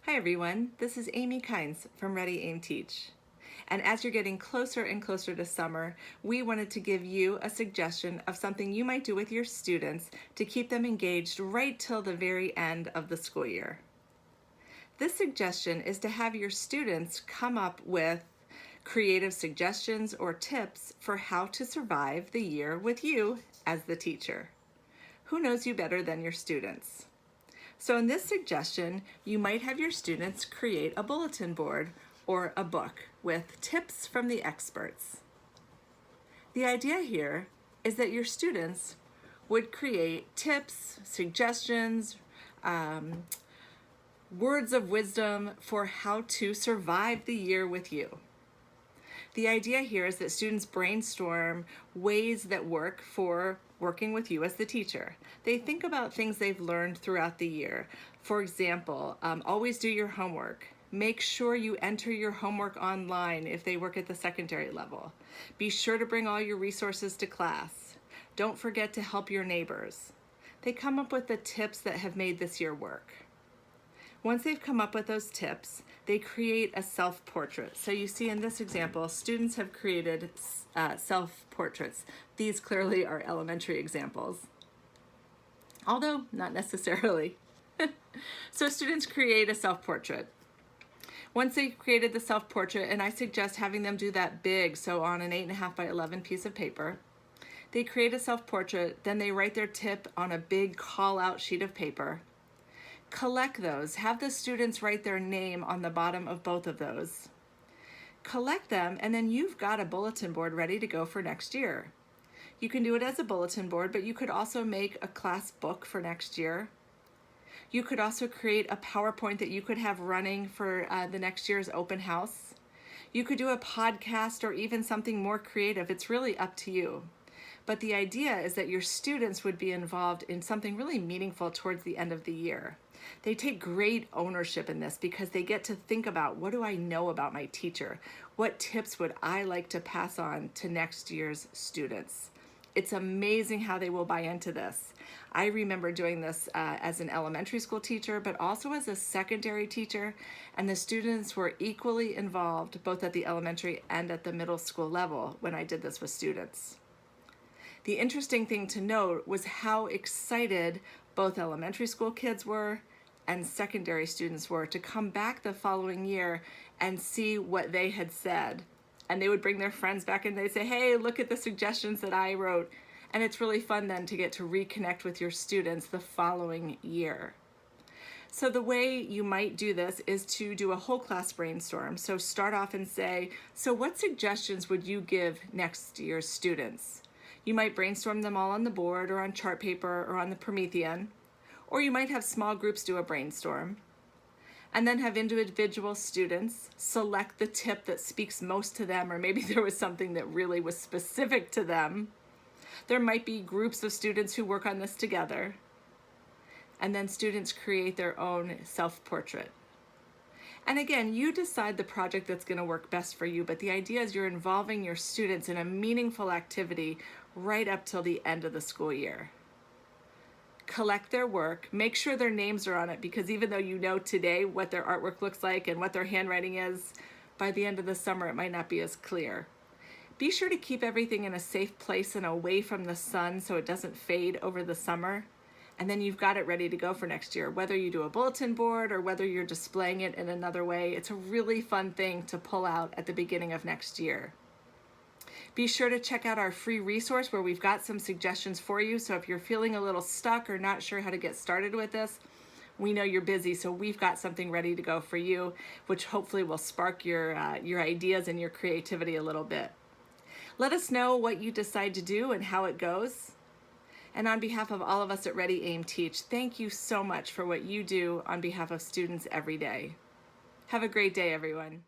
Hi everyone, this is Amy Kynes from Ready Aim Teach. And as you're getting closer and closer to summer, we wanted to give you a suggestion of something you might do with your students to keep them engaged right till the very end of the school year. This suggestion is to have your students come up with creative suggestions or tips for how to survive the year with you as the teacher. Who knows you better than your students? So in this suggestion, you might have your students create a bulletin board or a book with tips from the experts. The idea here is that your students would create tips, suggestions, words of wisdom for how to survive the year with you. The idea here is that students brainstorm ways that work for working with you as the teacher. They think about things they've learned throughout the year. For example, always do your homework. Make sure you enter your homework online if they work at the secondary level. Be sure to bring all your resources to class. Don't forget to help your neighbors. They come up with the tips that have made this year work. Once they've come up with those tips, they create a self-portrait. So you see in this example, students have created self-portraits. These clearly are elementary examples, although not necessarily. So students create a self-portrait. Once they've created the self-portrait, and I suggest having them do that big, so on an 8.5 by 11 piece of paper, they create a self-portrait, then they write their tip on a big call-out sheet of paper. Collect those. Have the students write their name on the bottom of both of those. Collect them, and then you've got a bulletin board ready to go for next year. You can do it as a bulletin board, but you could also make a class book for next year. You could also create a PowerPoint that you could have running for the next year's open house. You could do a podcast or even something more creative. It's really up to you. But the idea is that your students would be involved in something really meaningful towards the end of the year. They take great ownership in this because they get to think about, what do I know about my teacher? What tips would I like to pass on to next year's students? It's amazing how they will buy into this. I remember doing this as an elementary school teacher, but also as a secondary teacher, and the students were equally involved both at the elementary and at the middle school level when I did this with students. The interesting thing to note was how excited both elementary school kids were and secondary students were to come back the following year and see what they had said. And they would bring their friends back and they'd say, hey, look at the suggestions that I wrote. And it's really fun then to get to reconnect with your students the following year. So the way you might do this is to do a whole class brainstorm. So start off and say, so what suggestions would you give next year's students? You might brainstorm them all on the board or on chart paper or on the Promethean, or you might have small groups do a brainstorm, and then have individual students select the tip that speaks most to them, or maybe there was something that really was specific to them. There might be groups of students who work on this together, and then students create their own self-portrait. And again, you decide the project that's going to work best for you, but the idea is you're involving your students in a meaningful activity right up till the end of the school year. Collect their work, make sure their names are on it, because even though you know today what their artwork looks like and what their handwriting is, by the end of the summer it might not be as clear. Be sure to keep everything in a safe place and away from the sun so it doesn't fade over the summer. And then you've got it ready to go for next year. Whether you do a bulletin board or whether you're displaying it in another way, it's a really fun thing to pull out at the beginning of next year. Be sure to check out our free resource where we've got some suggestions for you. So if you're feeling a little stuck or not sure how to get started with this, we know you're busy, so we've got something ready to go for you, which hopefully will spark your ideas and your creativity a little bit. Let us know what you decide to do and how it goes. And on behalf of all of us at Ready Aim Teach, thank you so much for what you do on behalf of students every day. Have a great day, everyone.